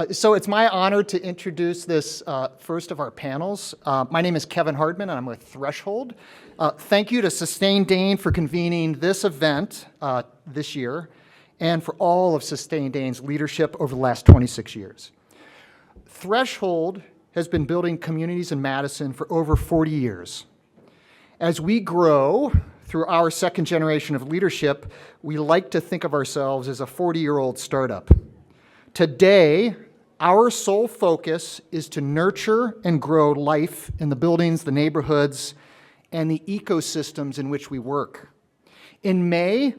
So it's my honor to introduce this first of our panels. My name is Kevin Hardman, and I'm with Threshold. Thank you to Sustain Dane for convening this event this year, and for all of Sustain Dane's leadership over the last 26 years. Threshold has been building communities in Madison for over 40 years. As we grow through our second generation of leadership, we like to think of ourselves as a 40-year-old startup. Today, our sole focus is to nurture and grow life in the buildings, the neighborhoods, and the ecosystems in which we work. In May,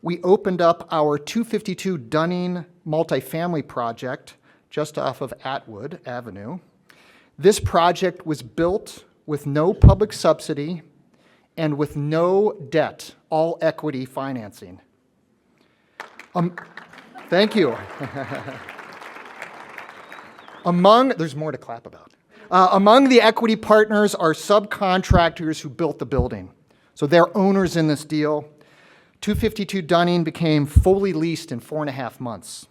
we opened up our 252 Dunning multifamily project just off of Atwood Avenue. This project was built with no public subsidy and with no debt, all equity financing. Thank you. There's more to clap about. Among the equity partners are subcontractors who built the building. So they're owners in this deal. 252 Dunning became fully leased in 4.5 months.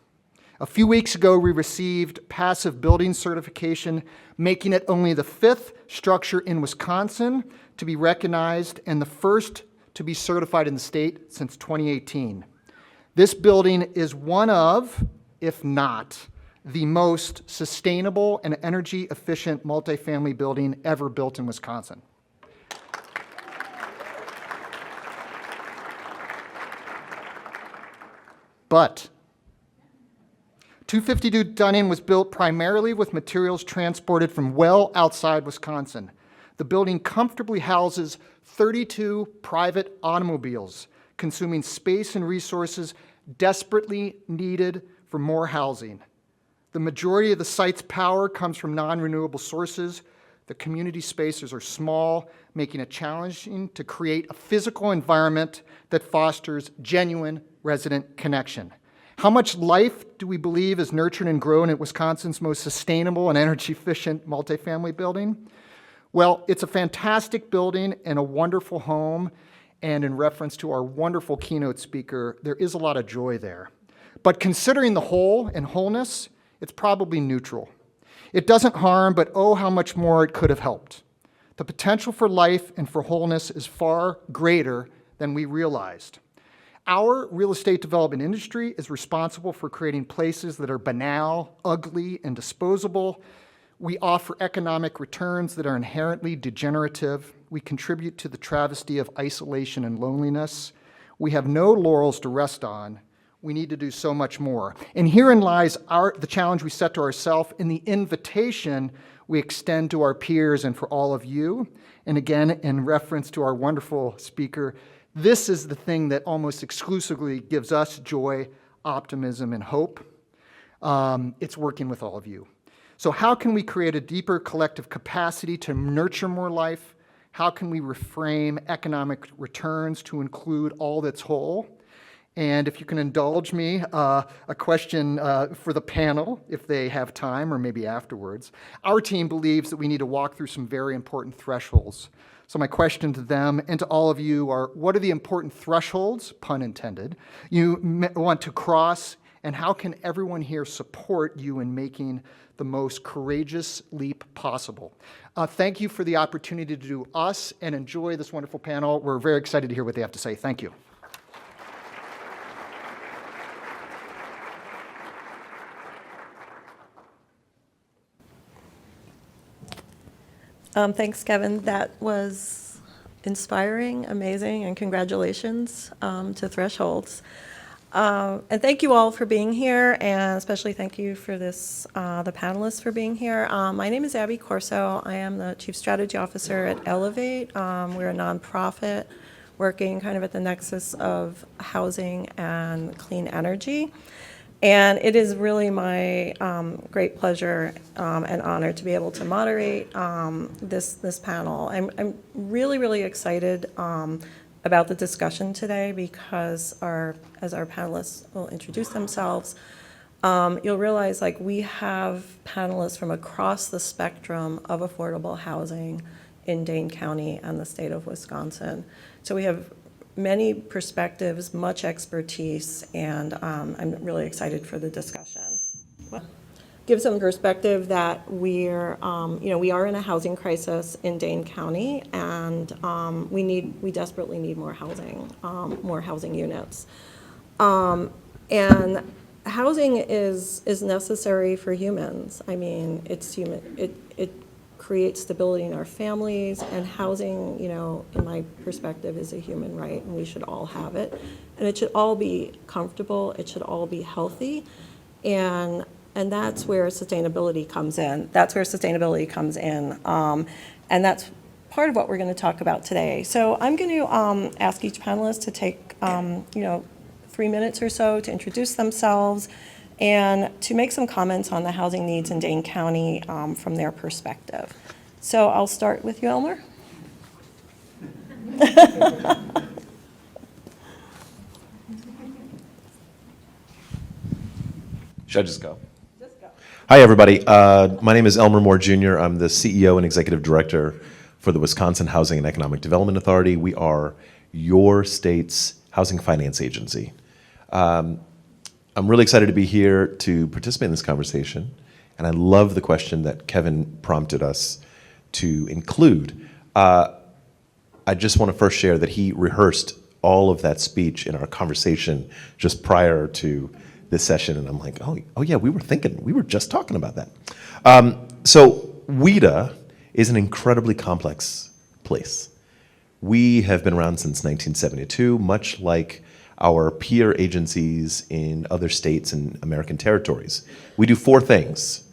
A few weeks ago, we received passive building certification, making it only the 5th structure in Wisconsin to be recognized and the first to be certified in the state since 2018. This building is one of, if not, the most sustainable and energy efficient multifamily building ever built in Wisconsin. But 252 Dunning was built primarily with materials transported from well outside Wisconsin. The building comfortably houses 32 private automobiles, consuming space and resources desperately needed for more housing. The majority of the site's power comes from non-renewable sources. The community spaces are small, making it challenging to create a physical environment that fosters genuine resident connection. How much life do we believe is nurtured and grown at Wisconsin's most sustainable and energy-efficient multifamily building? Well, it's a fantastic building and a wonderful home, and in reference to our wonderful keynote speaker, there is a lot of joy there. But considering the whole and wholeness, it's probably neutral. It doesn't harm, but oh, how much more it could have helped. The potential for life and for wholeness is far greater than we realized. Our real estate development industry is responsible for creating places that are banal, ugly, and disposable. We offer economic returns that are inherently degenerative. We contribute to the travesty of isolation and loneliness. We have no laurels to rest on. We need to do so much more. And herein lies the challenge we set to ourselves and the invitation we extend to our peers and for all of you. And again, in reference to our wonderful speaker, this is the thing that almost exclusively gives us joy, optimism, and hope. It's working with all of you. So how can we create a deeper collective capacity to nurture more life? How can we reframe economic returns to include all that's whole? And if you can indulge me, a question for the panel, if they have time or maybe afterwards. Our team believes that we need to walk through some very important thresholds. So my question to them and to all of you are, what are the important thresholds, pun intended, you want to cross, and how can everyone here support you in making the most courageous leap possible? Thank you for the opportunity to do us and enjoy this wonderful panel. We're very excited to hear what they have to say. Thank you. Thanks, Kevin. That was inspiring, amazing, and congratulations to Thresholds. And thank you all for being here, and especially thank you for this, the panelists for being here. My name is Abigail Corso. I am the Chief Strategy Officer at Elevate. We're a nonprofit working kind of at the nexus of housing and clean energy. And it is really my great pleasure and honor to be able to moderate this panel. I'm really, really excited about the discussion today because as our panelists will introduce themselves, you'll realize like we have panelists from across the spectrum of affordable housing in Dane County and the state of Wisconsin. So we have many perspectives, much expertise, and I'm really excited for the discussion. give some perspective that we are in a housing crisis in Dane County, and we desperately need more housing units. And housing is necessary for humans. I mean, it creates stability in our families, and housing, in my perspective, is a human right, and we should all have it. And it should all be comfortable, it should all be healthy, and that's where sustainability comes in. And that's part of what we're going to talk about today. So I'm going to ask each panelist to take 3 minutes or so to introduce themselves and to make some comments on the housing needs in Dane County from their perspective. So I'll start with you, Elmer. Should I just go? Just go. Hi, everybody. My name is Elmer Moore Jr. I'm the CEO and Executive Director for the Wisconsin Housing and Economic Development Authority. We are your state's housing finance agency. I'm really excited to be here to participate in this conversation, and I love the question that Kevin prompted us to include. I just want to first share that he rehearsed all of that speech in our conversation just prior to this session, and I'm like, oh yeah, we were just talking about that. So WIDA is an incredibly complex place. We have been around since 1972, much like our peer agencies in other states and American territories. We do 4 things.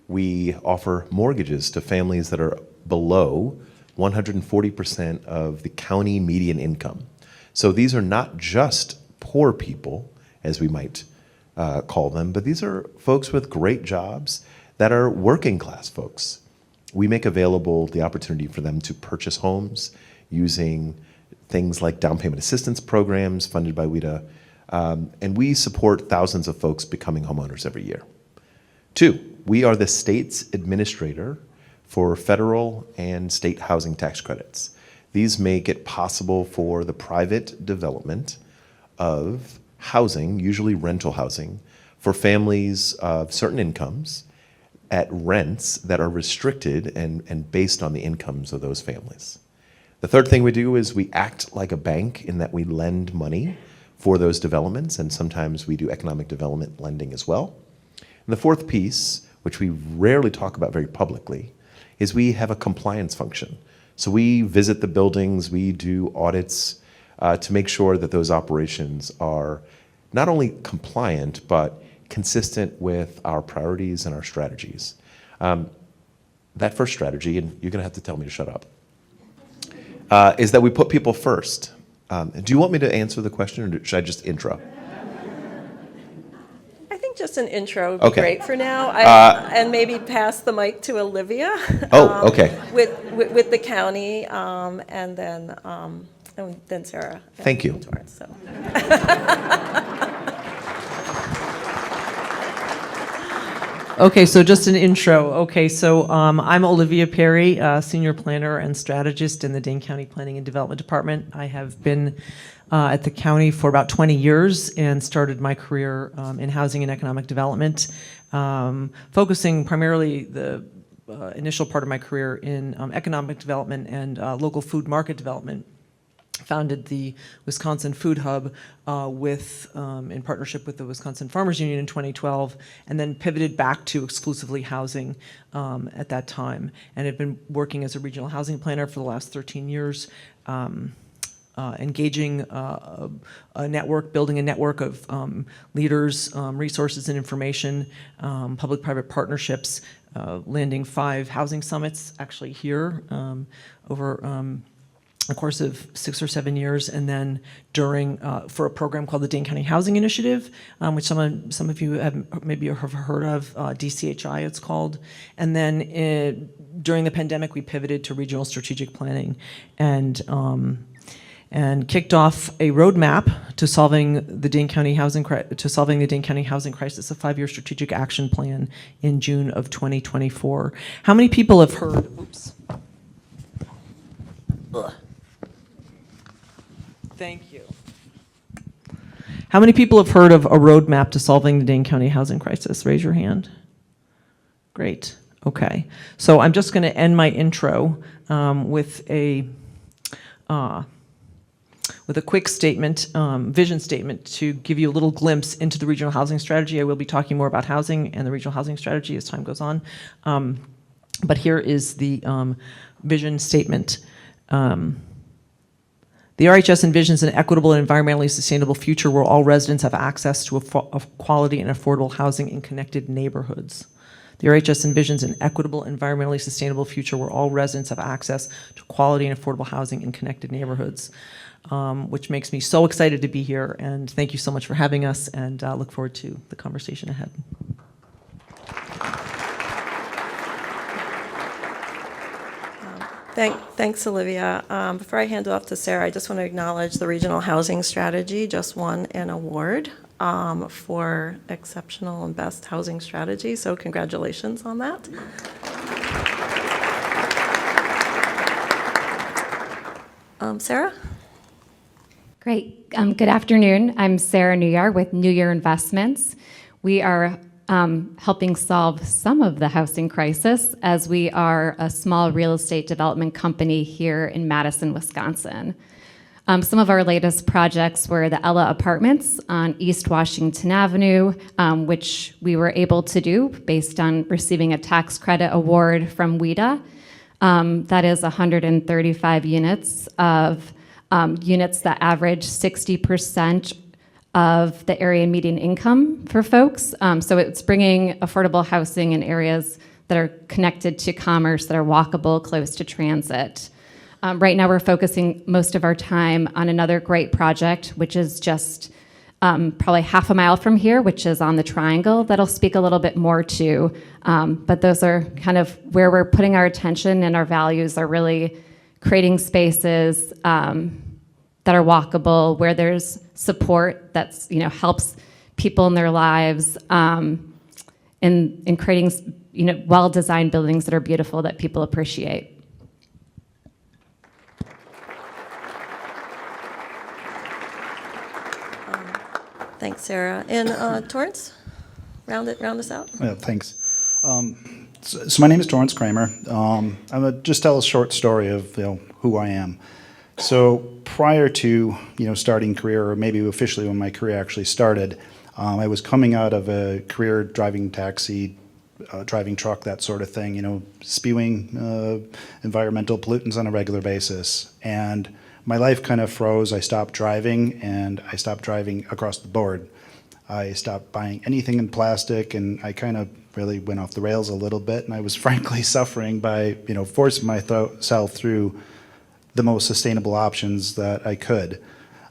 We offer mortgages to families that are below 140% of the county median income. So these are not just poor people, as we might call them, but these are folks with great jobs that are working class folks. We make available the opportunity for them to purchase homes using things like down payment assistance programs funded by WIDA, and we support thousands of folks becoming homeowners every year. 2, we are the state's administrator for federal and state housing tax credits. These make it possible for the private development of housing, usually rental housing, for families of certain incomes at rents that are restricted and based on the incomes of those families. The third thing we do is we act like a bank in that we lend money for those developments, and sometimes we do economic development lending as well. And the fourth piece, which we rarely talk about very publicly, is we have a compliance function. So we visit the buildings, we do audits to make sure that those operations are not only compliant, but consistent with our priorities and our strategies. That first strategy, and you're gonna have to tell me to shut up, is that we put people first. Do you want me to answer the question, or should I just intro? I think just an intro would be Okay. great for now, and maybe pass the mic to Olivia. Oh, okay. With the county, and then Sarah. Thank you. Torrance, so. Okay, so just an intro. Okay, so I'm Olivia Perry, Senior Planner and Strategist in the Dane County Planning and Development Department. I have been at the county for about 20 years and started my career in housing and economic development, focusing primarily the initial part of my career in economic development and local food market development. Founded the Wisconsin Food Hub in partnership with the Wisconsin Farmers Union in 2012, and then pivoted back to exclusively housing at that time, and have been working as a regional housing planner for the last 13 years, engaging a network, building a network of leaders, resources and information, public-private partnerships, landing 5 housing summits actually here over the course of 6 or 7 years, and then during for a program called the Dane County Housing Initiative, which some of you have maybe have heard of, DCHI it's called. And then during the pandemic, we pivoted to regional strategic planning and kicked off a roadmap to solving the Dane County housing crisis, a 5-year strategic action plan in June of 2024. How many people have heard? Oops. Ugh. Thank you. How many people have heard of a roadmap to solving the Dane County housing crisis? Raise your hand. Great. Okay. So I'm just going to end my intro with a quick statement, vision statement, to give you a little glimpse into the regional housing strategy. I will be talking more about housing and the regional housing strategy as time goes on. But here is the vision statement. The RHS envisions an equitable and environmentally sustainable future where all residents have access to quality and affordable housing in connected neighborhoods. The RHS envisions an equitable, environmentally sustainable future where all residents have access to quality and affordable housing in connected neighborhoods, which makes me so excited to be here. And thank you so much for having us, and look forward to the conversation ahead. Thanks, Olivia. Before I hand it off to Sarah, I just want to acknowledge the Regional Housing Strategy just won an award for exceptional and best housing strategy, so congratulations on that. Sarah? Great. Good afternoon. I'm Sarah Newyer with New Year Investments. We are helping solve some of the housing crisis, as we are a small real estate development company here in Madison, Wisconsin. Some of our latest projects were the Ella Apartments on East Washington Avenue, which we were able to do based on receiving a tax credit award from WIDA. That is 135 units of units that average 60% of the area median income for folks. So it's bringing affordable housing in areas that are connected to commerce, that are walkable, close to transit. Right now we're focusing most of our time on another great project, which is just probably half a mile from here, which is on the Triangle, that I'll speak a little bit more to. But those are kind of where we're putting our attention, and our values are really creating spaces that are walkable, where there's support that's, helps people in their lives, in creating, well-designed buildings that are beautiful, that people appreciate. Thanks, Sarah. And Torrance, round us out. Yeah, thanks. So my name is Torrance Kramer. I'm gonna just tell a short story of who I am. So prior to starting career, or maybe officially when my career actually started, I was coming out of a career driving taxi, driving truck, that sort of thing. Spewing environmental pollutants on a regular basis, and my life kind of froze. I stopped driving, and I stopped driving across the board. I stopped buying anything in plastic, and I kind of really went off the rails a little bit, and I was frankly suffering by forcing myself through the most sustainable options that I could.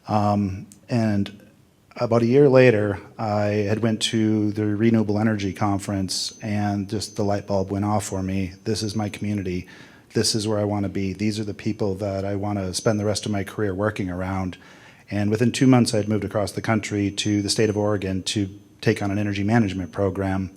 And about a year later, I had went to the Renewable Energy Conference, and just the light bulb went off for me. This is my community. This is where I want to be. These are the people that I want to spend the rest of my career working around. And within 2 months, I had moved across the country to the state of Oregon to take on an energy management program.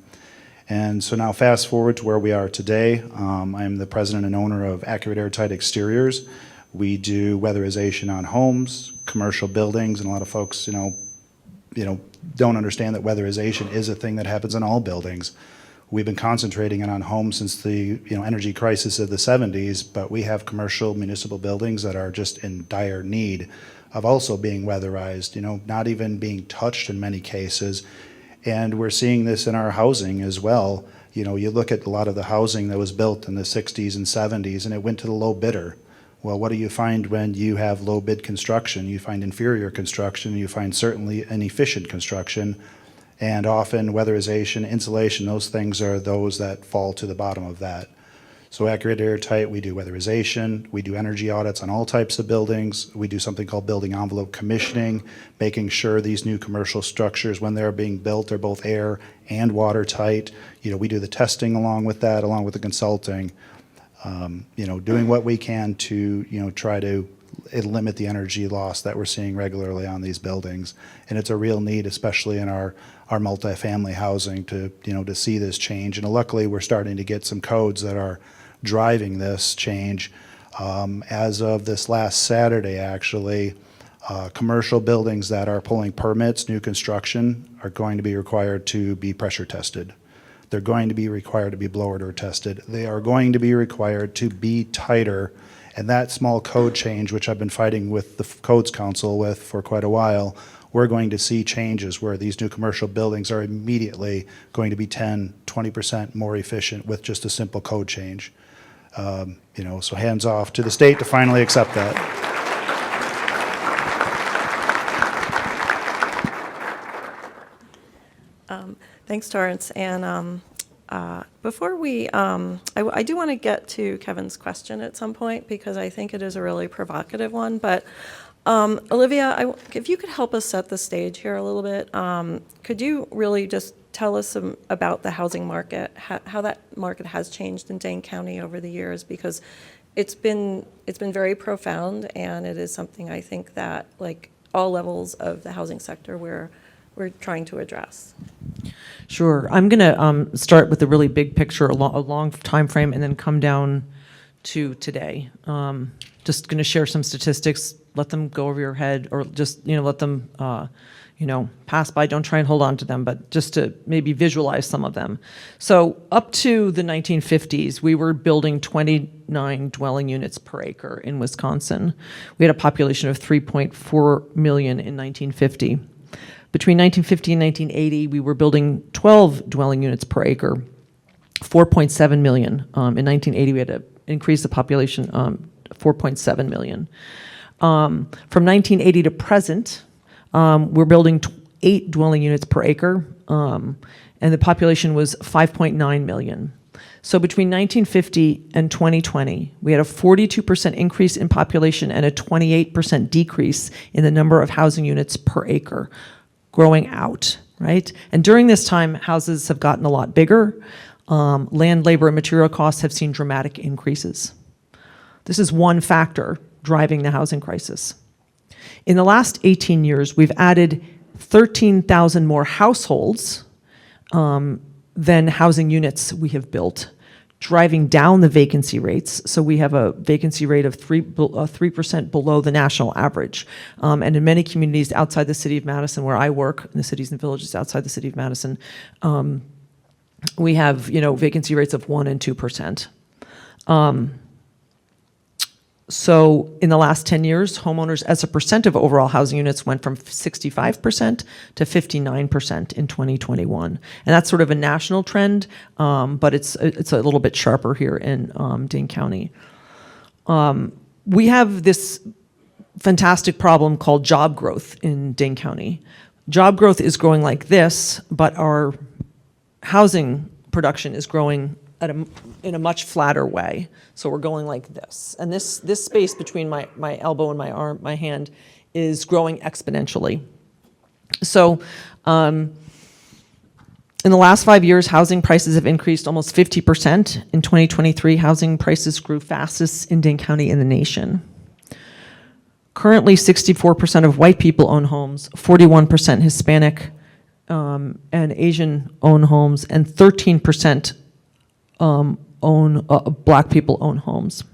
And so now fast forward to where we are today. I'm the president and owner of Accurate Airtight Exteriors. We do weatherization on homes, commercial buildings, and a lot of folks, don't understand that weatherization is a thing that happens in all buildings. We've been concentrating on homes since the energy crisis of the 70s, but we have commercial municipal buildings that are just in dire need of also being weatherized, not even being touched in many cases. And we're seeing this in our housing as well. You look at a lot of the housing that was built in the 60s and 70s, and it went to the low bidder. Well, what do you find when you have low bid construction? You find inferior construction, you find certainly inefficient construction, and often weatherization, insulation, those things are those that fall to the bottom of that. So Accurate Airtight, we do weatherization, we do energy audits on all types of buildings, we do something called building envelope commissioning, making sure these new commercial structures, when they're being built, are both air and watertight. We do the testing along with that, along with the consulting. Doing what we can to, try to limit the energy loss that we're seeing regularly on these buildings. And it's a real need, especially in our multifamily housing, to see this change. And luckily, we're starting to get some codes that are driving this change. As of this last Saturday, actually, commercial buildings that are pulling permits, new construction, are going to be required to be pressure tested. They're going to be required to be blower door tested. They are going to be required to be tighter. And that small code change, which I've been fighting with the Codes Council with for quite a while, we're going to see changes where these new commercial buildings are immediately going to be 10, 20% more efficient with just a simple code change. So hands off to the state to finally accept that. Thanks, Torrance. And before we, I do want to get to Kevin's question at some point because I think it is a really provocative one. But Olivia, if you could help us set the stage here a little bit, could you really just tell us about the housing market, how that market has changed in Dane County over the years? Because it's been very profound, and it is something I think that like all levels of the housing sector we're trying to address. Sure. I'm going to start with the really big picture, a long time frame, and then come down to today. Just going to share some statistics, let them go over your head, or just let them pass by. Don't try and hold on to them, but just to maybe visualize some of them. So up to the 1950s, we were building 29 dwelling units per acre in Wisconsin. We had a population of 3.4 million in 1950. Between 1950 and 1980, we were building 12 dwelling units per acre, 4.7 million. In 1980, we had to increase the population 4.7 million. From 1980 to present, we're building 8 dwelling units per acre, and the population was 5.9 million. So between 1950 and 2020, we had a 42% increase in population and a 28% decrease in the number of housing units per acre, growing out, right? And during this time, houses have gotten a lot bigger. Land, labor, and material costs have seen dramatic increases. This is one factor driving the housing crisis. In the last 18 years, we've added 13,000 more households than housing units we have built, driving down the vacancy rates. So we have a vacancy rate of 3% below the national average. And in many communities outside the city of Madison, where I work, in the cities and villages outside the city of Madison, we have vacancy rates of 1% and 2%. So in the last 10 years, homeowners as a percent of overall housing units went from 65% to 59% in 2021. And that's sort of a national trend, but it's a little bit sharper here in Dane County. We have this fantastic problem called job growth in Dane County. Job growth is growing like this, but our housing production is growing in a much flatter way. So we're going like this. And this space between my elbow and my arm, my hand, is growing exponentially. So in the last 5 years, housing prices have increased almost 50%. In 2023, housing prices grew fastest in Dane County in the nation. Currently, 64% of white people own homes, 41% Hispanic and Asian own homes, and 13% black people own homes.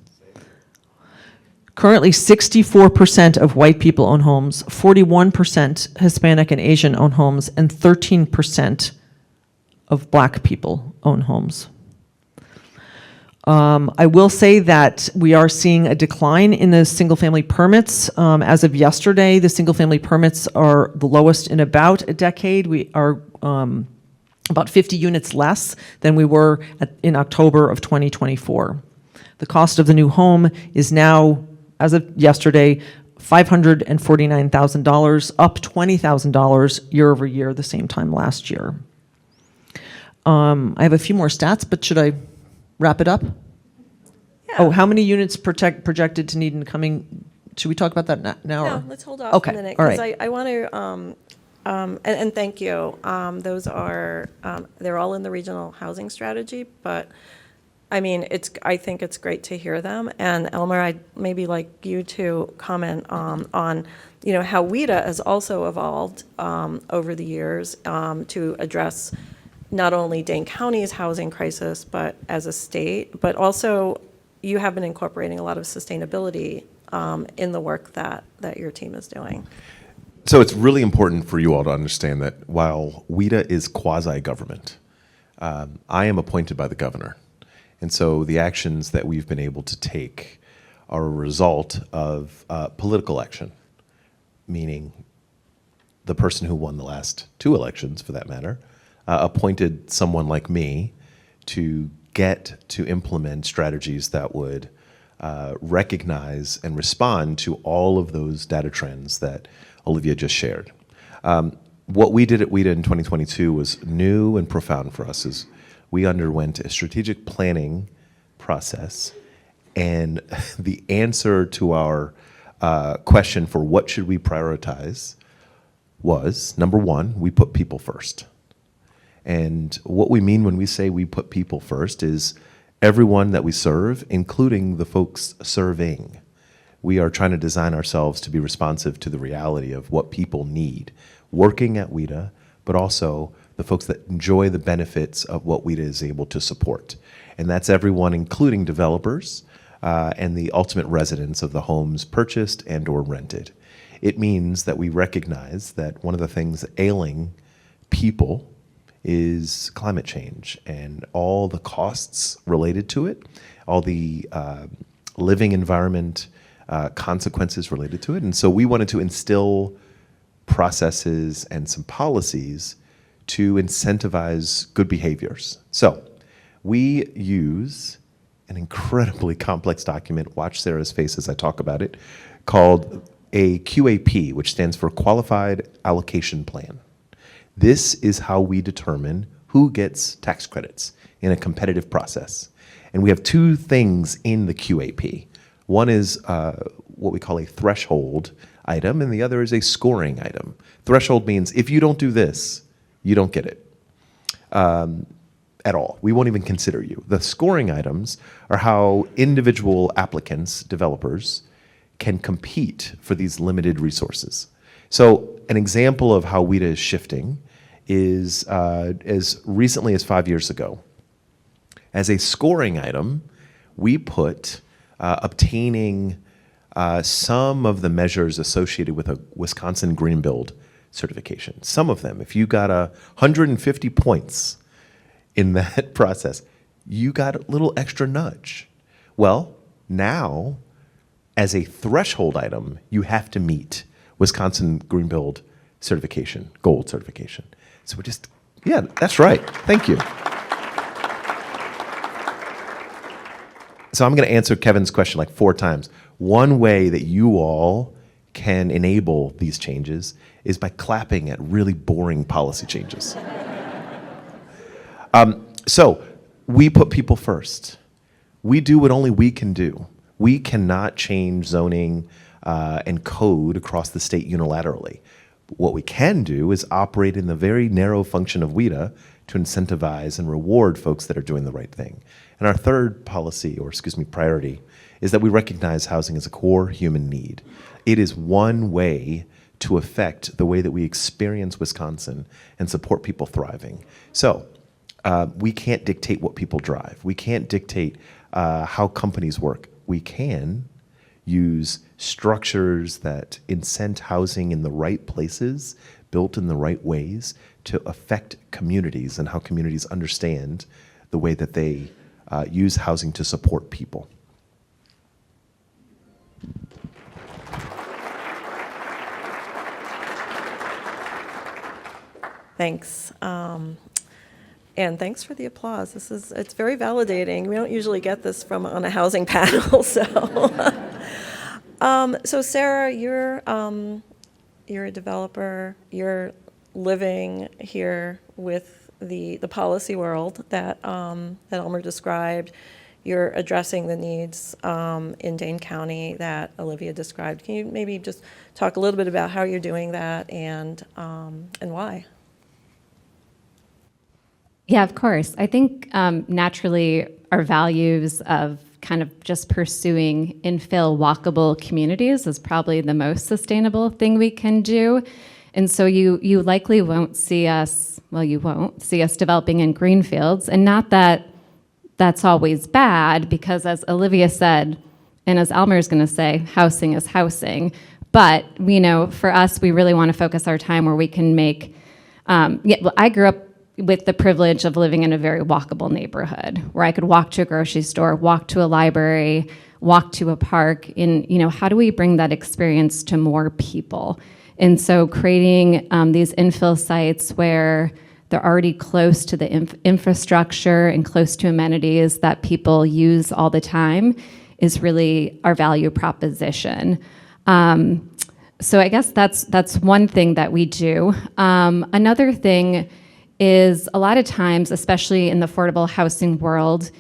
Currently, 64% of white people own homes, 41% Hispanic and Asian own homes, and 13% of black people own homes. I will say that we are seeing a decline in the single-family permits. As of yesterday, the single-family permits are the lowest in about a decade. We are about 50 units less than we were in October of 2024. The cost of the new home is now, as of yesterday, $549,000, up $20,000 year over year, the same time last year. I have a few more stats, but should I wrap it up? Yeah. Oh, how many units projected to need in coming? Should we talk about that now? No, or? let's hold off Okay, a minute all because right. I want to. And thank you. Those are they're all in the regional housing strategy, but I mean I think it's great to hear them. And Elmer, I'd maybe like you to comment on how WEDA has also evolved over the years to address not only Dane County's housing crisis, but as a state, but also you have been incorporating a lot of sustainability in the work that your team is doing. So it's really important for you all to understand that while WEDA is quasi-government, I am appointed by the governor. And so the actions that we've been able to take are a result of political action, meaning the person who won the last 2 elections, for that matter, appointed someone like me to get to implement strategies that would recognize and respond to all of those data trends that Olivia just shared. What we did at WIDA in 2022 was new and profound for us. Is we underwent a strategic planning process, and the answer to our question for what should we prioritize was, number 1, we put people first. And what we mean when we say we put people first is everyone that we serve, including the folks serving. We are trying to design ourselves to be responsive to the reality of what people need working at WIDA, but also the folks that enjoy the benefits of what WIDA is able to support. And that's everyone, including developers and the ultimate residents of the homes purchased and or rented. It means that we recognize that one of the things ailing people is climate change and all the costs related to it, all the living environment consequences related to it. And so we wanted to instill processes and some policies to incentivize good behaviors. So we use an incredibly complex document, watch Sarah's face as I talk about it, called a QAP, which stands for Qualified Allocation Plan. This is how we determine who gets tax credits in a competitive process. And we have 2 things in the QAP. One is what we call a threshold item, and the other is a scoring item. Threshold means if you don't do this, you don't get it at all. We won't even consider you. The scoring items are how individual applicants, developers, can compete for these limited resources. So an example of how WIDA is shifting is as recently as 5 years ago. As a scoring item, we put obtaining some of the measures associated with a Wisconsin Green Build certification. Some of them. If you got 150 points in that process, you got a little extra nudge. Well, now, as a threshold item, you have to meet Wisconsin Green Build certification, gold certification. So we're just, yeah, that's right. Thank you. So I'm going to answer Kevin's question like 4 times. One way that you all can enable these changes is by clapping at really boring policy changes. So we put people first. We do what only we can do. We cannot change zoning and code across the state unilaterally. What we can do is operate in the very narrow function of WIDA to incentivize and reward folks that are doing the right thing. And our third policy, or excuse me, priority, is that we recognize housing as a core human need. It is one way to affect the way that we experience Wisconsin and support people thriving. So we can't dictate what people drive. We can't dictate how companies work. We can use structures that incent housing in the right places, built in the right ways, to affect communities and how communities understand the way that they use housing to support people. Thanks. And thanks for the applause. It's very validating. We don't usually get this on a housing panel, so. So Sarah, you're a developer. You're living here with the policy world that Elmer described. You're addressing the needs in Dane County that Olivia described. Can you maybe just talk a little bit about how you're doing that and why? Yeah, of course. I think naturally our values of kind of just pursuing infill walkable communities is probably the most sustainable thing we can do. And so you likely won't see us, well, you won't see us developing in greenfields. And not that that's always bad, because as Olivia said, and as Elmer is going to say, housing is housing. But, for us, we really want to focus our time where we can make, I grew up with the privilege of living in a very walkable neighborhood where I could walk to a grocery store, walk to a library, walk to a park. And, how do we bring that experience to more people? And so creating these infill sites where they're already close to the infrastructure and close to amenities that people use all the time is really our value proposition. So I guess that's one thing that we do. Another thing is a lot of times, especially in the affordable housing world,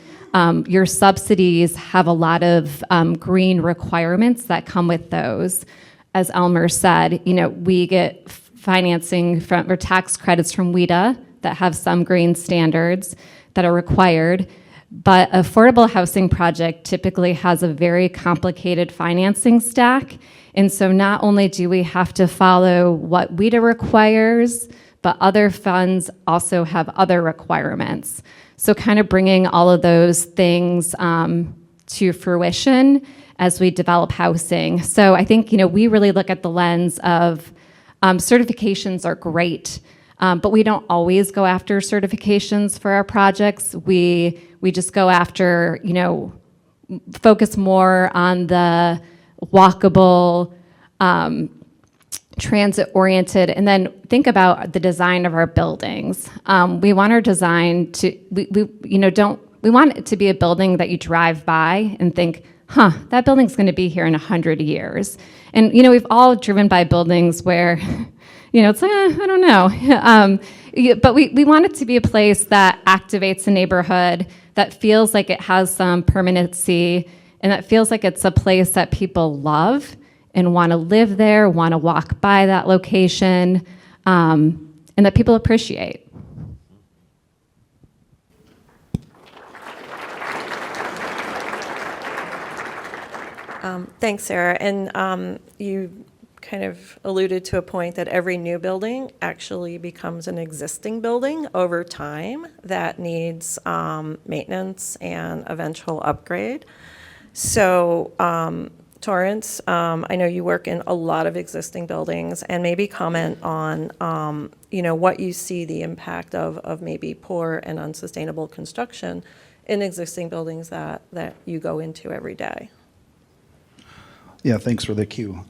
your subsidies have a lot of green requirements that come with those. As Elmer said, we get financing or tax credits from WIDA that have some green standards that are required. But affordable housing project typically has a very complicated financing stack. And so not only do we have to follow what WIDA requires, but other funds also have other requirements. So kind of bringing all of those things to fruition as we develop housing. So I think, we really look at the lens of certifications are great, but we don't always go after certifications for our projects. We just go after, focus more on the walkable, transit-oriented, and then think about the design of our buildings. We want our design to, we want it to be a building that you drive by and think, that building's going to be here in 100 years. And, we've all driven by buildings where, it's like, I don't know. But we want it to be a place that activates a neighborhood, that feels like it has some permanency, and that feels like it's a place that people love and want to live there, want to walk by that location, and that people appreciate. Thanks, Sarah. And you kind of alluded to a point that every new building actually becomes an existing building over time that needs maintenance and eventual upgrade. So, Torrance, I know you work in a lot of existing buildings, and maybe comment on, what you see the impact of maybe poor and unsustainable construction in existing buildings that you go into every day. Yeah, thanks for the cue.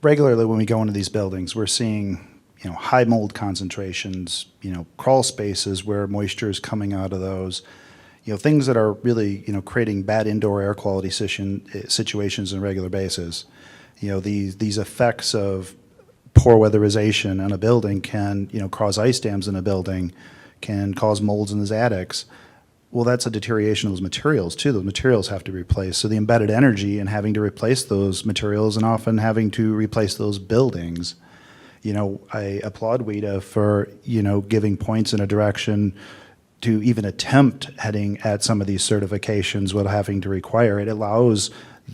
Regularly when we go into these buildings, we're seeing, high mold concentrations, crawl spaces where moisture is coming out of those, things that are really, creating bad indoor air quality situations on a regular basis. These effects of poor weatherization on a building can, cause ice dams in a building, can cause molds in those attics. Well, that's a deterioration of those materials too. Those materials have to be replaced. So the embedded energy in having to replace those materials and often having to replace those buildings. I applaud WIDA for, giving points in a direction to even attempt heading at some of these certifications without having to require it. It allows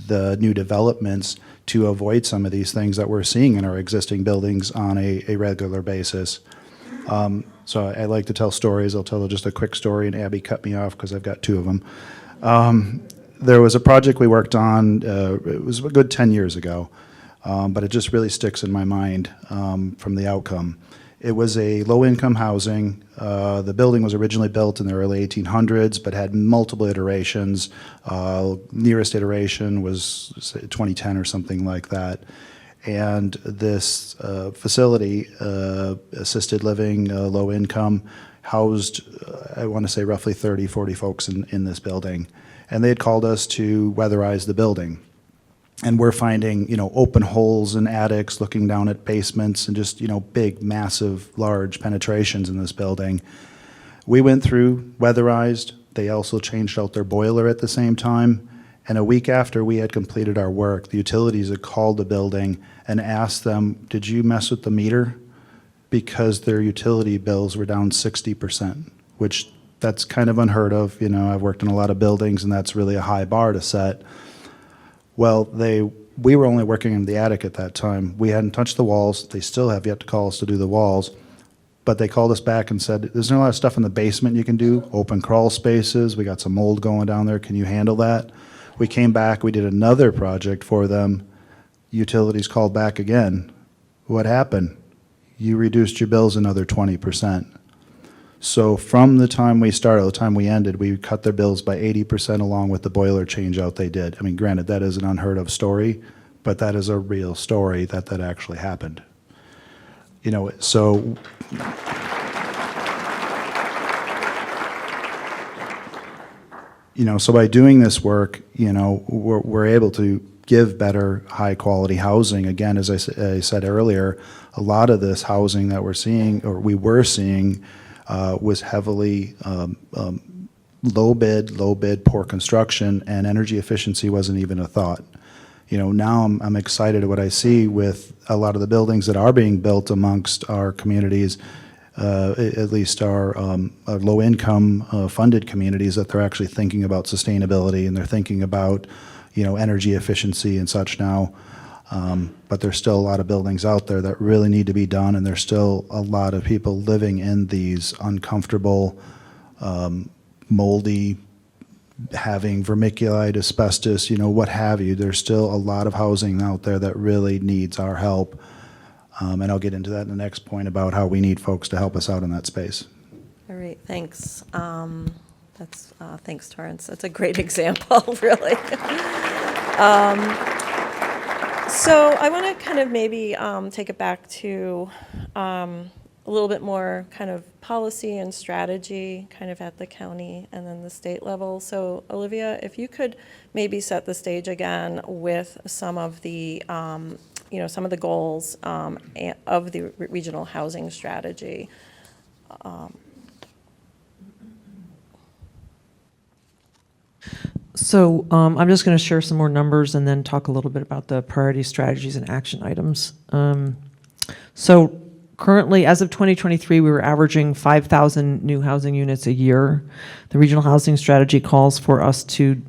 the new developments to avoid some of these things that we're seeing in our existing buildings on a regular basis. So I like to tell stories. I'll tell just a quick story, and Abby cut me off because I've got two of them. There was a project we worked on, it was a good 10 years ago, but it just really sticks in my mind from the outcome. It was a low-income housing. The building was originally built in the early 1800s, but had multiple iterations. Nearest iteration was 2010 or something like that. And this facility, assisted living, low income, housed, I want to say roughly 30, 40 folks in this building. And they had called us to weatherize the building. And we're finding, open holes in attics, looking down at basements, and just, big, massive, large penetrations in this building. We went through, weatherized. They also changed out their boiler at the same time. And a week after we had completed our work, the utilities had called the building and asked them, did you mess with the meter? Because their utility bills were down 60%, which that's kind of unheard of. I've worked in a lot of buildings, and that's really a high bar to set. Well, we were only working in the attic at that time. We hadn't touched the walls. They still have yet to call us to do the walls. But they called us back and said, there's a lot of stuff in the basement you can do, open crawl spaces. We got some mold going down there. Can you handle that? We came back, we did another project for them. Utilities called back again. What happened? you reduced your bills another 20%. So from the time we started, the time we ended, we cut their bills by 80% along with the boiler change out they did. I mean, granted, that is an unheard of story, but that is a real story that actually happened. You know, so so by doing this work, we're able to give better, high-quality housing. Again, as I said earlier, a lot of this housing that we're seeing, or we were seeing, was heavily low bid, poor construction, and energy efficiency wasn't even a thought. Now I'm excited at what I see with a lot of the buildings that are being built amongst our communities, at least our low-income funded communities, that they're actually thinking about sustainability and they're thinking about, energy efficiency and such now. But there's still a lot of buildings out there that really need to be done, and there's still a lot of people living in these uncomfortable, moldy, having vermiculite, asbestos, what have you. There's still a lot of housing out there that really needs our help. And I'll get into that in the next point about how we need folks to help us out in that space. All right, thanks. Thanks, Torrance. That's a great example, really. So I want to kind of maybe take it back to a little bit more kind of policy and strategy kind of at the county and then the state level. So Olivia, if you could maybe set the stage again with some of the, some of the goals of the regional housing strategy. So I'm just going to share some more numbers and then talk a little bit about the priority strategies and action items. So currently, as of 2023, we were averaging 5,000 new housing units a year. The regional housing strategy calls for us to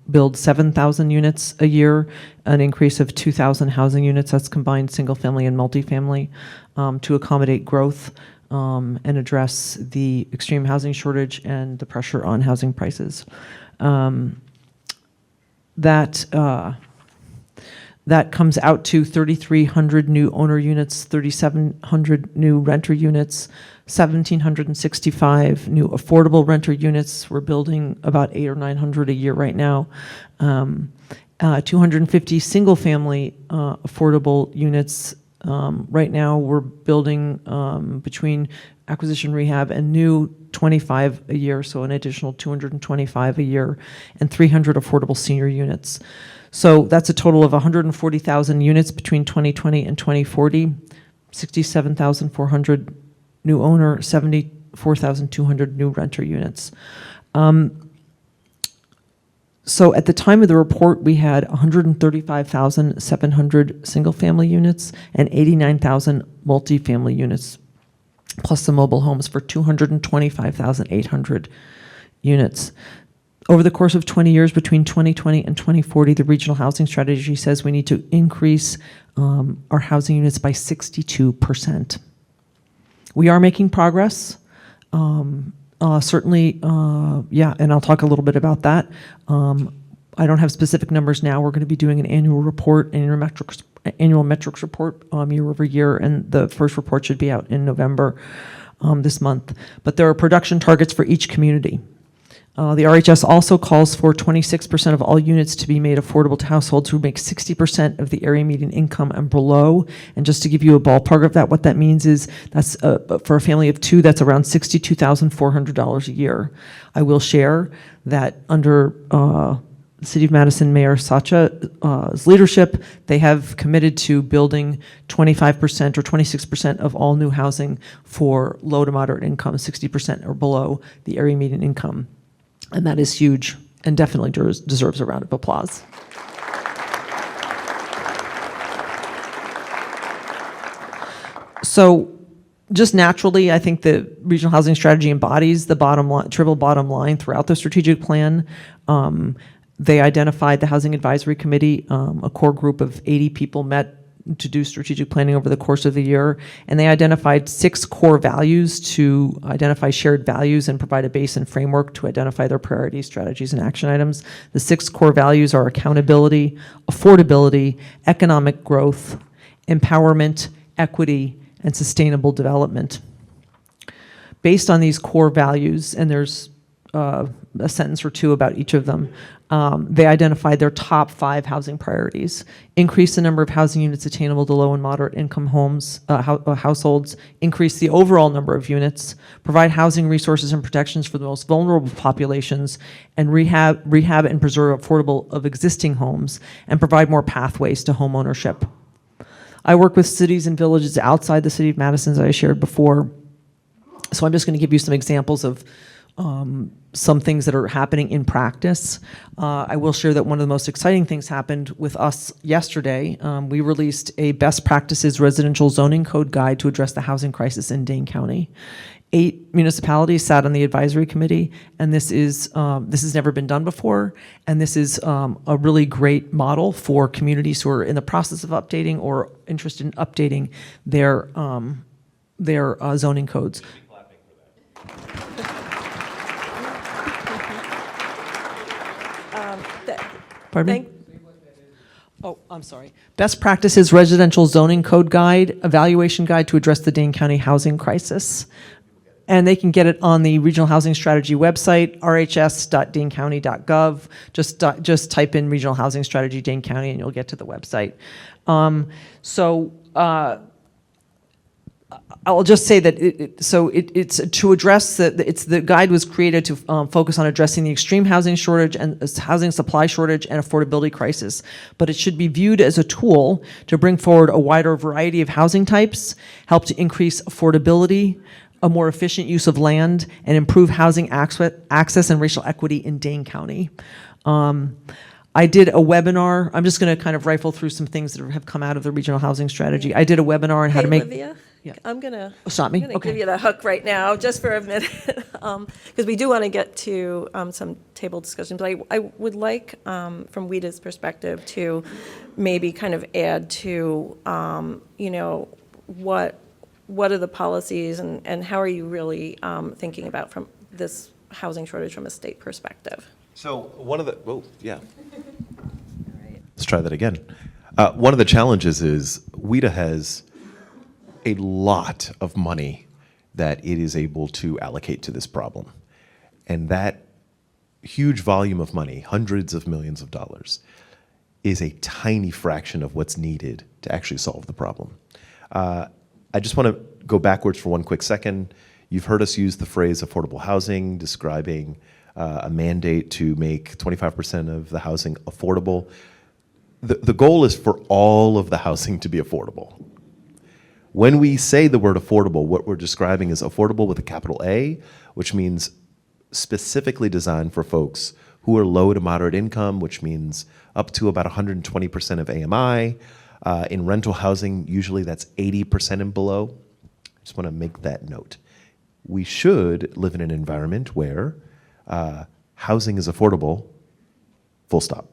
build 7,000 units a year, an increase of 2,000 housing units, that's combined single family and multifamily, to accommodate growth and address the extreme housing shortage and the pressure on housing prices. That comes out to 3,300 new owner units, 3,700 new renter units, 1,765 new affordable renter units. We're building about 800 or 900 a year right now. 250 single-family affordable units. Right now, we're building between acquisition, rehab, and new 25 a year, so an additional 225 a year, and 300 affordable senior units. So that's a total of 140,000 units between 2020 and 2040, 67,400 new owner, 74,200 new renter units. So at the time of the report, we had 135,700 single-family units and 89,000 multifamily units, plus the mobile homes for 225,800 units. Over the course of 20 years, between 2020 and 2040, the regional housing strategy says we need to increase our housing units by 62%. We are making progress. Certainly, and I'll talk a little bit about that. I don't have specific numbers now. We're going to be doing an annual report, annual metrics report year over year, and the first report should be out in November this month. But there are production targets for each community. The RHS also calls for 26% of all units to be made affordable to households who make 60% of the area median income and below. And just to give you a ballpark of that, what that means is that's for a family of two, that's around $62,400 a year. I will share that under the City of Madison Mayor Sacha's leadership, they have committed to building 25% or 26% of all new housing for low to moderate income, 60% or below the area median income. And that is huge and definitely deserves a round of applause. So just naturally, I think the regional housing strategy embodies the triple bottom line throughout the strategic plan. They identified the Housing Advisory Committee, a core group of 80 people met to do strategic planning over the course of the year, and they identified 6 core values to identify shared values and provide a base and framework to identify their priorities, strategies, and action items. The 6 core values are accountability, affordability, economic growth, empowerment, equity, and sustainable development. Based on these core values, and there's a sentence or two about each of them, they identified their top 5 housing priorities: increase the number of housing units attainable to low and moderate income homes, households, increase the overall number of units, provide housing resources and protections for the most vulnerable populations, and rehab and preserve affordable of existing homes, and provide more pathways to home ownership. I work with cities and villages outside the city of Madison, as I shared before. So I'm just going to give you some examples of some things that are happening in practice. I will share that one of the most exciting things happened with us yesterday. We released a best practices residential zoning code guide to address the housing crisis in Dane County. 8 municipalities sat on the advisory committee, and this has never been done before, and this is a really great model for communities who are in the process of updating or interested in updating their zoning codes. Pardon me? Oh, I'm sorry. Best Practices Residential Zoning Code Guide, Evaluation Guide to Address the Dane County Housing Crisis. And they can get it on the Regional Housing Strategy website, rhs.danecounty.gov. Just type in Regional Housing Strategy Dane County and you'll get to the website. I'll just say that it's to address the guide was created to focus on addressing the extreme housing shortage and housing supply shortage and affordability crisis, but it should be viewed as a tool to bring forward a wider variety of housing types, help to increase affordability, a more efficient use of land, and improve housing access and racial equity in Dane County. I did a webinar. I'm just going to kind of rifle through some things that have come out of the regional housing strategy. I did a webinar on how to make. Olivia, Yeah. I'm gonna. Stop me. I'm gonna Okay. give you the hook right now, just for a minute, because we do want to get to some table discussion. But I would like, from WIDA's perspective, to maybe kind of add to, what are the policies and how are you really thinking about from this housing shortage from a state perspective? So let's try that again. One of the challenges is WIDA has a lot of money that it is able to allocate to this problem. And that huge volume of money, hundreds of millions of dollars, is a tiny fraction of what's needed to actually solve the problem. I just want to go backwards for one quick second. You've heard us use the phrase affordable housing, describing a mandate to make 25% of the housing affordable. The goal is for all of the housing to be affordable. When we say the word affordable, what we're describing is affordable with a capital A, which means specifically designed for folks who are low to moderate income, which means up to about 120% of AMI. In rental housing, usually that's 80% and below. I just want to make that note. We should live in an environment where housing is affordable, full stop.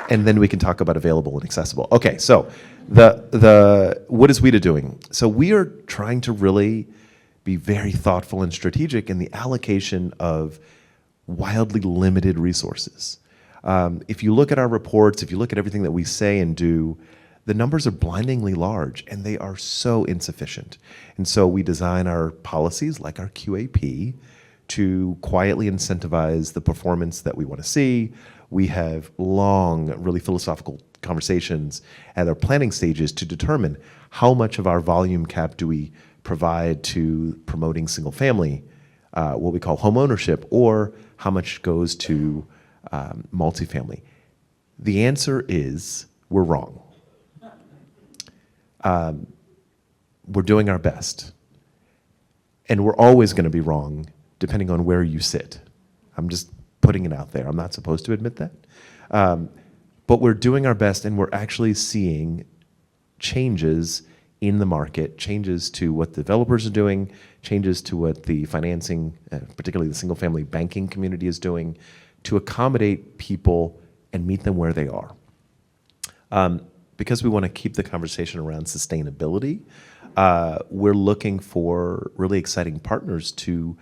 And then we can talk about available and accessible. Okay, so what is WIDA doing? So we are trying to really be very thoughtful and strategic in the allocation of wildly limited resources. If you look at our reports, if you look at everything that we say and do, the numbers are blindingly large and they are so insufficient. And so we design our policies like our QAP to quietly incentivize the performance that we want to see. We have long, really philosophical conversations at our planning stages to determine how much of our volume cap do we provide to promoting single family, what we call home ownership, or how much goes to multifamily. The answer is we're wrong. We're doing our best. And we're always going to be wrong depending on where you sit. I'm just putting it out there. I'm not supposed to admit that. But we're doing our best, and we're actually seeing changes in the market, changes to what developers are doing, changes to what the financing, particularly the single-family banking community is doing, to accommodate people and meet them where they are. Because we want to keep the conversation around sustainability, we're looking for really exciting partners to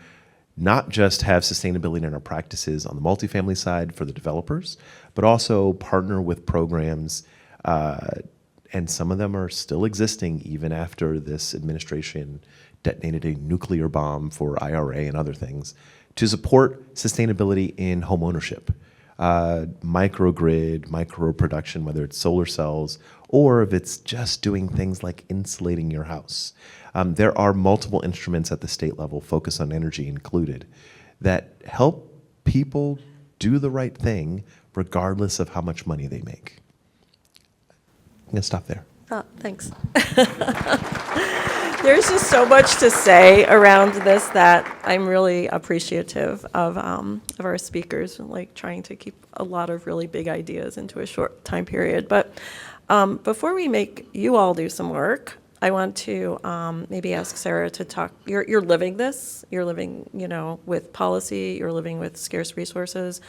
not just have sustainability in our practices on the multifamily side for the developers, but also partner with programs, and some of them are still existing even after this administration detonated a nuclear bomb for IRA and other things, to support sustainability in home ownership. Microgrid, micro production, whether it's solar cells or if it's just doing things like insulating your house. There are multiple instruments at the state level, Focus on Energy included, that help people do the right thing regardless of how much money they make. I'm going to stop there. Thanks. There's just so much to say around this that I'm really appreciative of our speakers, like trying to keep a lot of really big ideas into a short time period. But before we make you all do some work, I want to maybe ask Sarah to talk. You're living this. You're living, with policy. You're living with scarce resources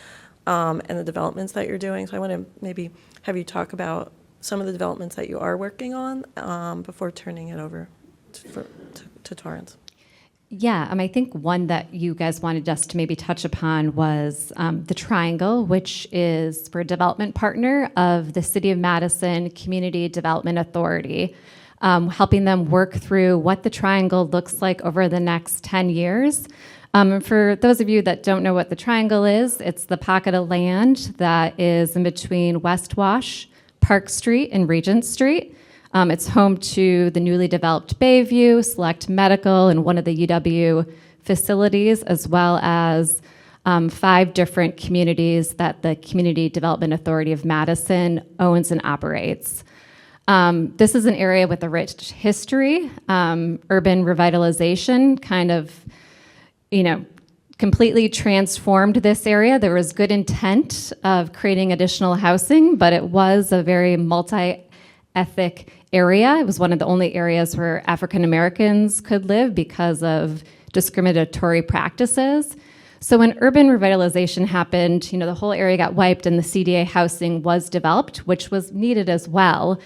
and the developments that you're doing. So I want to maybe have you talk about some of the developments that you are working on before turning it over to Torrance. Yeah, I think one that you guys wanted us to maybe touch upon was the Triangle, which is for a development partner of the City of Madison Community Development Authority, helping them work through what the Triangle looks like over the next 10 years. For those of you that don't know what the Triangle is, it's the pocket of land that is in between West Wash, Park Street, and Regent Street. It's home to the newly developed Bayview, Select Medical, and one of the UW facilities, as well as 5 different communities that the Community Development Authority of Madison owns and operates. This is an area with a rich history. Urban revitalization kind of, completely transformed this area. There was good intent of creating additional housing, but it was a very multi-ethnic area. It was one of the only areas where African Americans could live because of discriminatory practices. So when urban revitalization happened, the whole area got wiped and the CDA housing was developed, which was needed as well.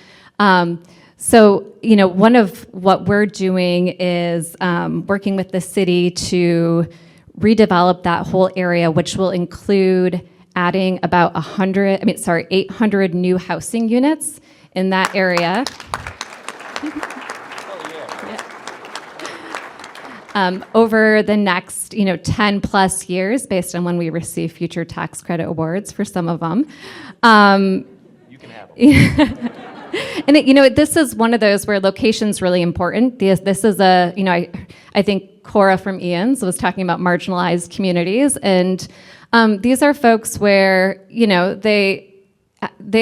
So, one of what we're doing is working with the city to redevelop that whole area, which will include adding about 800 new housing units in that area. Over the next, 10 plus years, based on when we receive future tax credit awards for some of them. You can have them. And this is one of those where location's really important. This is I think Cora from Ian's was talking about marginalized communities, and these are folks where they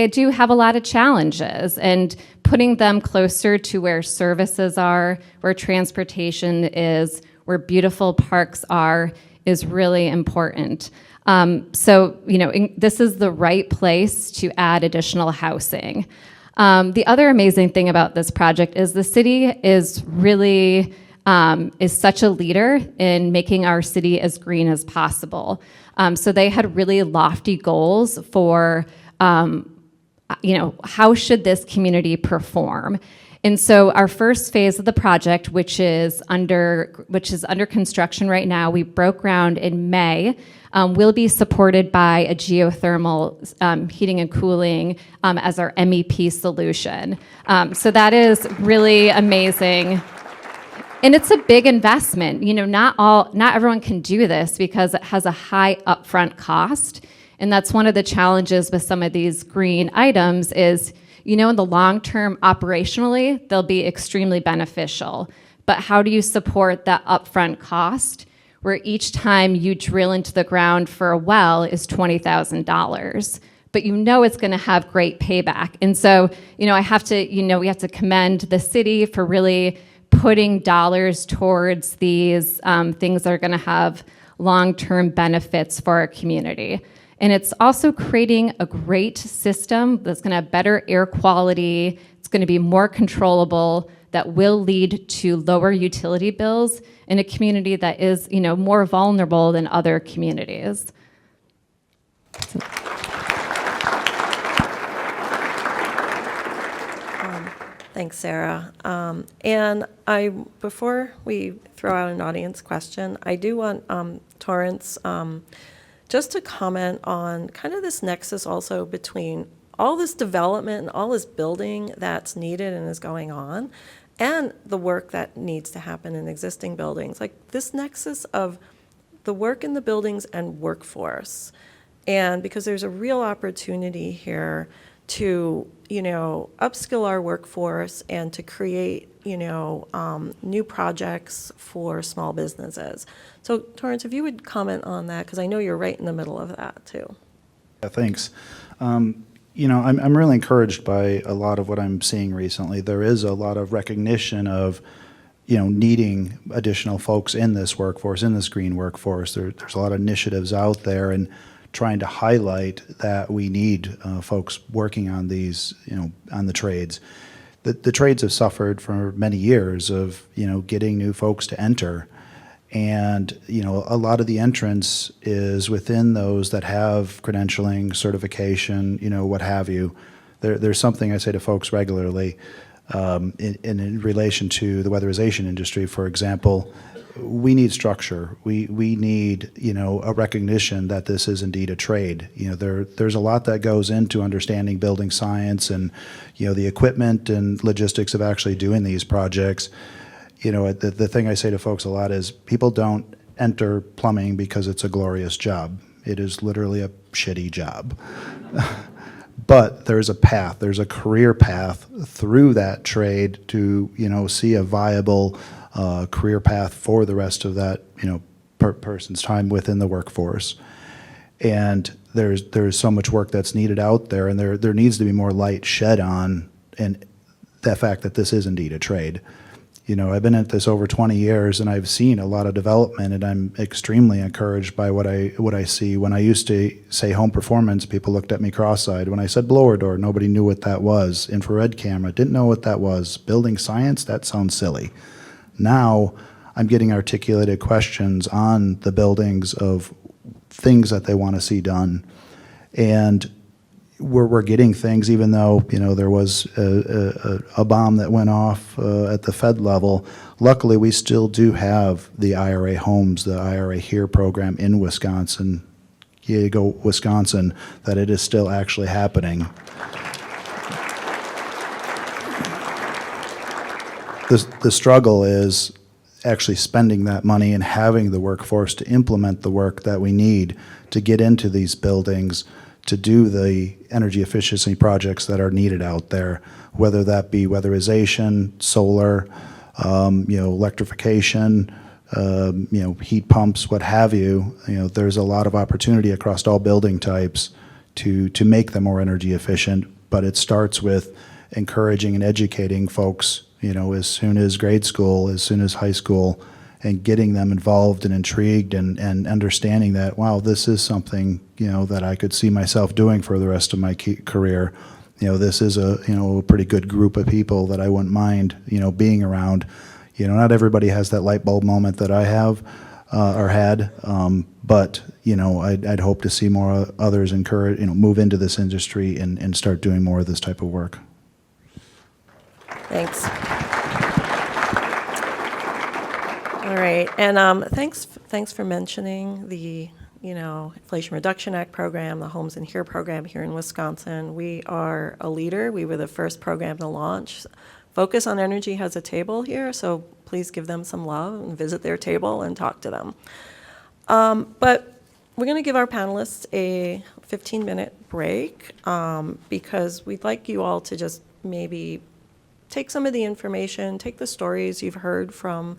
do have a lot of challenges, and putting them closer to where services are, where transportation is, where beautiful parks are, is really important. This is the right place to add additional housing. The other amazing thing about this project is the city is really is such a leader in making our city as green as possible. So they had really lofty goals for how should this community perform? And so our first phase of the project, which is under construction right now, we broke ground in May, will be supported by a geothermal heating and cooling as our MEP solution. So that is really amazing. And it's a big investment. Not everyone can do this because it has a high upfront cost. And that's one of the challenges with some of these green items is, in the long term, operationally, they'll be extremely beneficial. But how do you support that upfront cost where each time you drill into the ground for a well is $20,000? But it's going to have great payback. And so, I have to, we have to commend the city for really putting dollars towards these things that are going to have long-term benefits for our community. And it's also creating a great system that's going to have better air quality. It's going to be more controllable, that will lead to lower utility bills in a community that is, more vulnerable than other communities. Thanks, Sarah. Before we throw out an audience question, I do want Torrance just to comment on kind of this nexus also between all this development and all this building that's needed and is going on, and the work that needs to happen in existing buildings. Like this nexus of the work in the buildings and workforce. And because there's a real opportunity here to, upskill our workforce and to create, new projects for small businesses. So Torrance, if you would comment on that, because I know you're right in the middle of that too. Yeah, thanks. I'm really encouraged by a lot of what I'm seeing recently. There is a lot of recognition of, needing additional folks in this workforce, in this green workforce. There's a lot of initiatives out there and trying to highlight that we need folks working on these, on the trades. The trades have suffered for many years of, getting new folks to enter. And, a lot of the entrance is within those that have credentialing, certification, what have you. There's something I say to folks regularly in relation to the weatherization industry, for example. We need structure. We need, a recognition that this is indeed a trade. There's a lot that goes into understanding building science and, the equipment and logistics of actually doing these projects. The thing I say to folks a lot is people don't enter plumbing because it's a glorious job. It is literally a shitty job. But there's a path, there's a career path through that trade to, see a viable career path for the rest of that, person's time within the workforce. And there's so much work that's needed out there, and there needs to be more light shed on and the fact that this is indeed a trade. I've been at this over 20 years, and I've seen a lot of development, and I'm extremely encouraged by what I see. When I used to say home performance, people looked at me cross-eyed. When I said blower door, nobody knew what that was. Infrared camera, didn't know what that was. Building science, that sounds silly. Now, I'm getting articulated questions on the buildings of things that they want to see done. And we're getting things, even though, there was a bomb that went off at the Fed level. Luckily, we still do have the IRA Homes, the IRA Here program in Wisconsin. Here you go, Wisconsin, that it is still actually happening. The struggle is actually spending that money and having the workforce to implement the work that we need to get into these buildings, to do the energy efficiency projects that are needed out there, whether that be weatherization, solar, electrification, heat pumps, what have you. There's a lot of opportunity across all building types to make them more energy efficient, but it starts with encouraging and educating folks, as soon as grade school, as soon as high school, and getting them involved and intrigued and understanding that, wow, this is something, that I could see myself doing for the rest of my career. This is a pretty good group of people that I wouldn't mind, being around. Not everybody has that light bulb moment that I have or had, but, I'd hope to see more others move into this industry and start doing more of this type of work. Thanks. All right, and thanks for mentioning the Inflation Reduction Act program, the Homes and Here program here in Wisconsin. We are a leader. We were the first program to launch. Focus on Energy has a table here, so please give them some love and visit their table and talk to them. But we're going to give our panelists a 15-minute break because we'd like you all to just maybe take some of the information, take the stories you've heard from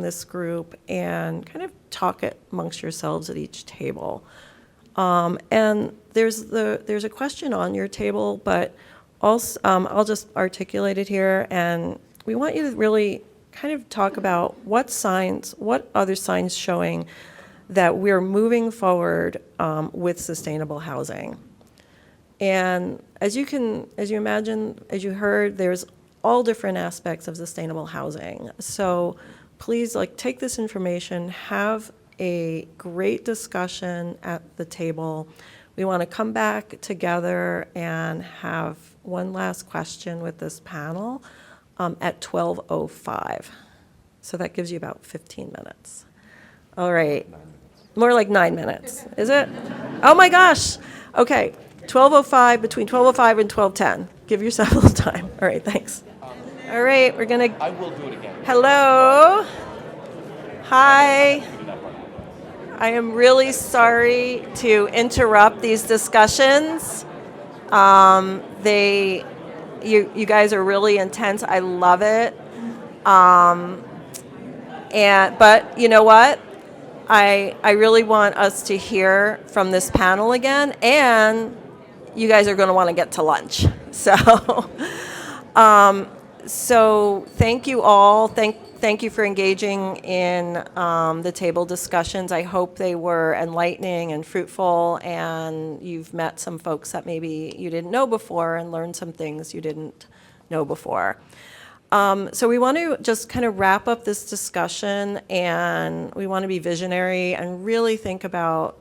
this group, and kind of talk it amongst yourselves at each table. And there's a question on your table, but also I'll just articulate it here, and we want you to really kind of talk about what other signs showing that we're moving forward with sustainable housing. And as you imagine, as you heard, there's all different aspects of sustainable housing. So please take this information, have a great discussion at the table. We want to come back together and have one last question with this panel at 12:05. So that gives you about 15 minutes. All right. More like 9 minutes, is it? Oh my gosh. Okay, 12:05, between 12:05 and 12:10. Give yourself a little time. All right, thanks. All right, we're gonna. I will do it again. Hello. Hi. I am really sorry to interrupt these discussions. You guys are really intense. I love it. But you know what? I really want us to hear from this panel again, and you guys are going to want to get to lunch. So thank you all. Thank you for engaging in the table discussions. I hope they were enlightening and fruitful, and you've met some folks that maybe you didn't know before and learned some things you didn't know before. So we want to just kind of wrap up this discussion, and we want to be visionary and really think about,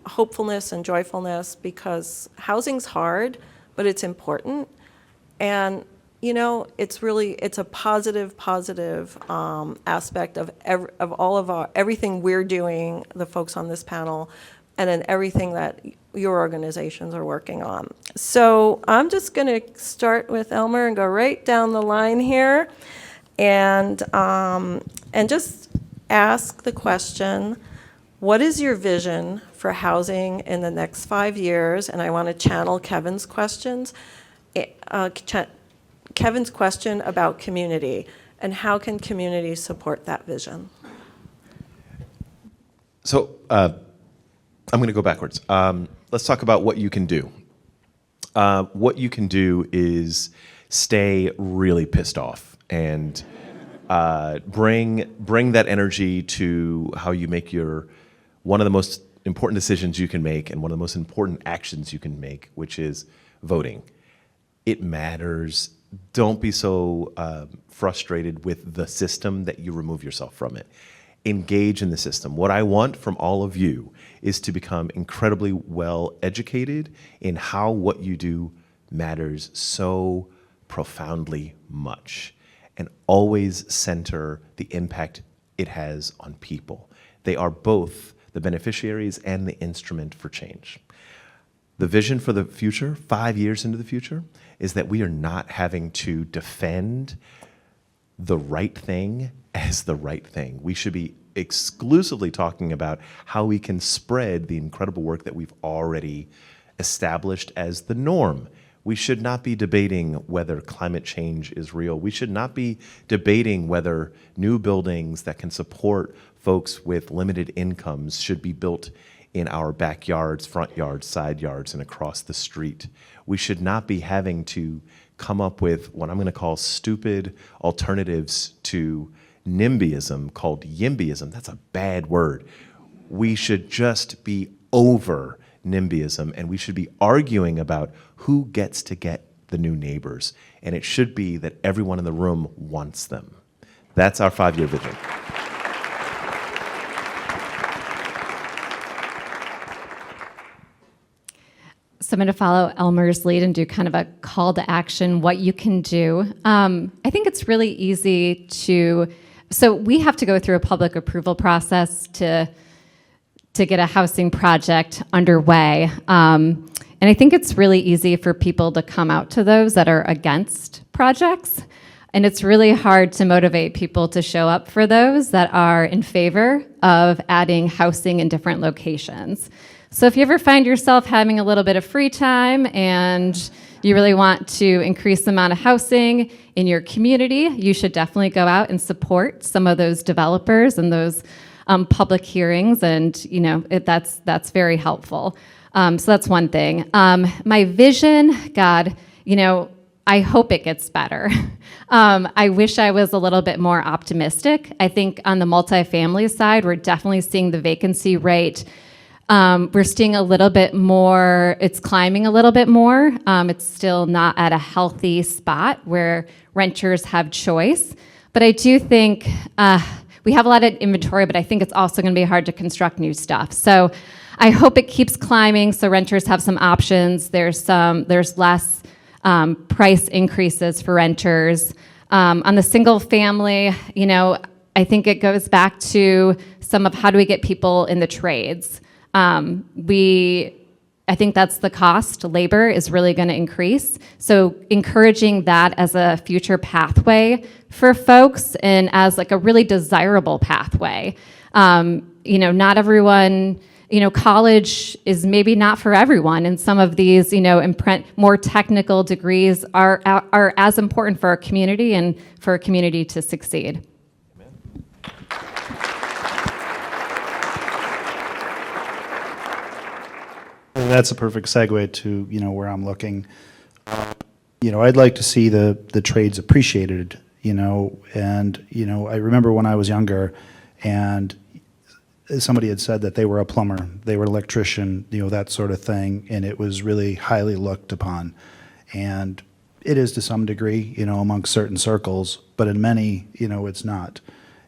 hopefulness and joyfulness, because housing's hard, but it's important. And it's a positive aspect of all of everything we're doing, the folks on this panel, and then everything that your organizations are working on. So I'm just going to start with Elmer and go right down the line here, and just ask the question: what is your vision for housing in the next 5 years? And I want to channel Kevin's questions. Kevin's question about community, and how can community support that vision? So I'm going to go backwards. Let's talk about what you can do. What you can do is stay really pissed off and bring that energy to how you make one of the most important decisions you can make and one of the most important actions you can make, which is voting. It matters. Don't be so frustrated with the system that you remove yourself from it. Engage in the system. What I want from all of you is to become incredibly well educated in how what you do matters so profoundly much, and always center the impact it has on people. They are both the beneficiaries and the instrument for change. The vision for the future, 5 years into the future, is that we are not having to defend the right thing as the right thing. We should be exclusively talking about how we can spread the incredible work that we've already established as the norm. We should not be debating whether climate change is real. We should not be debating whether new buildings that can support folks with limited incomes should be built in our backyards, front yards, side yards, and across the street. We should not be having to come up with what I'm going to call stupid alternatives to NIMBYism called YIMBYism. That's a bad word. We should just be over NIMBYism, and we should be arguing about who gets to get the new neighbors. And it should be that everyone in the room wants them. That's our 5-year vision. So I'm going to follow Elmer's lead and do kind of a call to action, what you can do. I think it's really easy so we have to go through a public approval process to get a housing project underway. And I think it's really easy for people to come out to those that are against projects. And it's really hard to motivate people to show up for those that are in favor of adding housing in different locations. So if you ever find yourself having a little bit of free time and you really want to increase the amount of housing in your community, you should definitely go out and support some of those developers and those public hearings, and that's very helpful. So that's one thing. My vision, God, I hope it gets better. I wish I was a little bit more optimistic. I think on the multifamily side, we're definitely seeing the vacancy rate. We're seeing a little bit more, it's climbing a little bit more. It's still not at a healthy spot where renters have choice. But I do think we have a lot of inventory, but I think it's also going to be hard to construct new stuff. So I hope it keeps climbing so renters have some options. There's less price increases for renters. On the single family, I think it goes back to some of how do we get people in the trades. I think that's the cost. Labor is really going to increase. So encouraging that as a future pathway for folks and as like a really desirable pathway. Not everyone, college is maybe not for everyone. And some of these, more technical degrees are as important for our community and for a community to succeed. That's a perfect segue to, where I'm looking. I'd like to see the trades appreciated, and, I remember when I was younger and somebody had said that they were a plumber, they were an electrician, that sort of thing, and it was really highly looked upon. And it is to some degree, amongst certain circles, but in many, it's not.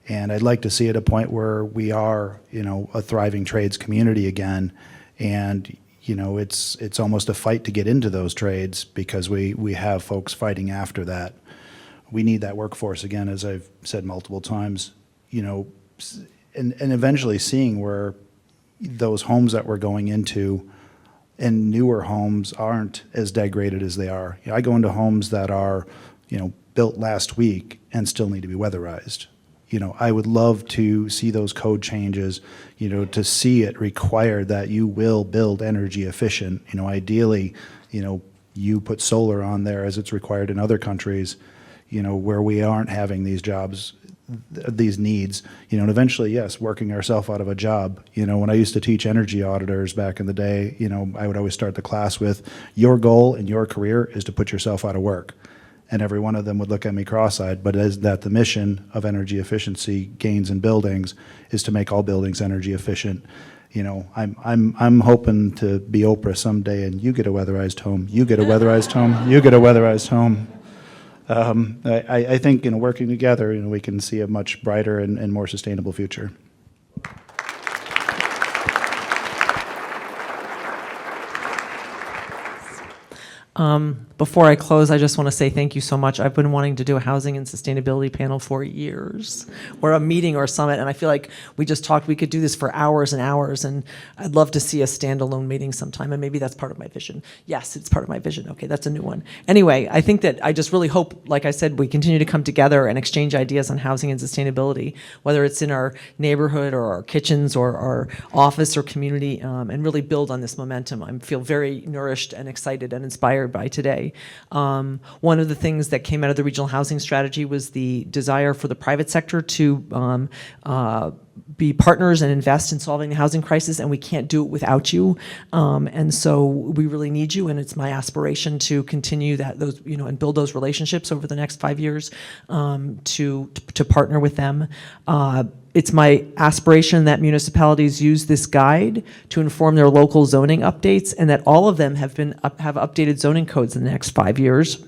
And I'd like to see at a point where we are, a thriving trades community again, and it's almost a fight to get into those trades because we have folks fighting after that. We need that workforce again, as I've said multiple times, and eventually seeing where those homes that we're going into and newer homes aren't as degraded as they are. I go into homes that are, built last week and still need to be weatherized. I would love to see those code changes, to see it required that you will build energy efficient. Ideally, you put solar on there as it's required in other countries, where we aren't having these jobs, these needs, and eventually, yes, working ourselves out of a job. When I used to teach energy auditors back in the day, I would always start the class with, your goal in your career is to put yourself out of work. And every one of them would look at me cross-eyed, but is that the mission of energy efficiency gains in buildings is to make all buildings energy efficient. I'm hoping to be Oprah someday, and you get a weatherized home, you get a weatherized home, you get a weatherized home. I think working together, we can see a much brighter and more sustainable future. Before I close, I just want to say thank you so much. I've been wanting to do a housing and sustainability panel for years, or a meeting or a summit, and I feel like we just talked, we could do this for hours and hours, and I'd love to see a standalone meeting sometime, and maybe that's part of my vision. Yes, it's part of my vision. Okay, that's a new one. Anyway, I think that I just really hope, like I said, we continue to come together and exchange ideas on housing and sustainability, whether it's in our neighborhood or our kitchens or our office or community, and really build on this momentum. I feel very nourished and excited and inspired by today. One of the things that came out of the regional housing strategy was the desire for the private sector to be partners and invest in solving the housing crisis, and we can't do it without you. And so we really need you, and it's my aspiration to continue those and build those relationships over the next 5 years, to partner with them. It's my aspiration that municipalities use this guide to inform their local zoning updates, and that all of them have updated zoning codes in the next 5 years.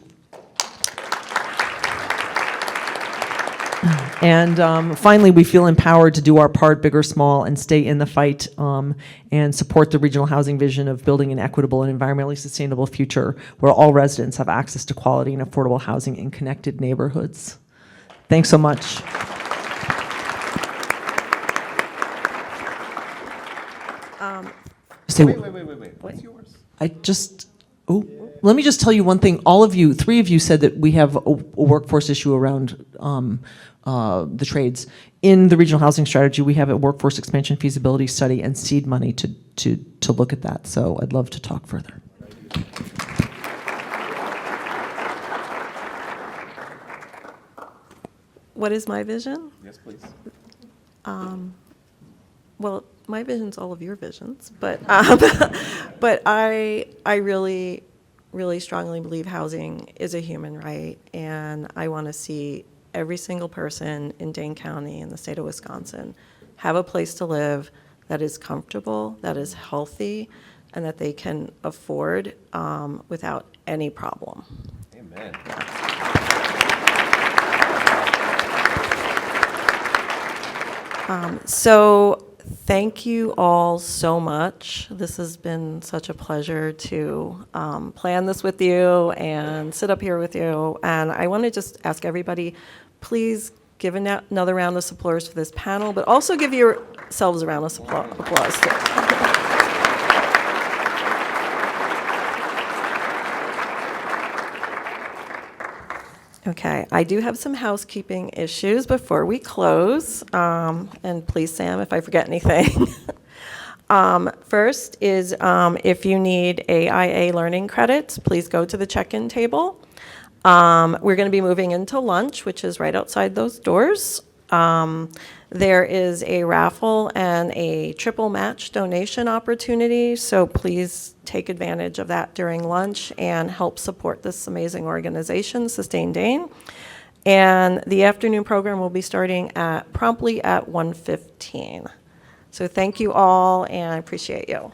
And finally, we feel empowered to do our part, big or small, and stay in the fight, and support the regional housing vision of building an equitable and environmentally sustainable future where all residents have access to quality and affordable housing in connected neighborhoods. Thanks so much. Wait. What's yours? Let me just tell you one thing. All of you, 3 of you said that we have a workforce issue around the trades. In the regional housing strategy, we have a workforce expansion feasibility study and seed money to look at that. So I'd love to talk further. What is my vision? Yes, please. Well, my vision's all of your visions, but but I really, really strongly believe housing is a human right, and I want to see every single person in Dane County in the state of Wisconsin have a place to live that is comfortable, that is healthy, and that they can afford without any problem. Amen. So Thank you all so much. This has been such a pleasure to plan this with you and sit up here with you. And I want to just ask everybody, please give another round of applause for this panel, but also give yourselves a round of applause too. Okay, I do have some housekeeping issues before we close. And please, Sam, if I forget anything. First is if you need AIA learning credits, please go to the check-in table. We're going to be moving into lunch, which is right outside those doors. There is a raffle and a triple match donation opportunity, so please take advantage of that during lunch and help support this amazing organization, Sustain Dane. And the afternoon program will be starting promptly at 1:15. So thank you all, and I appreciate you.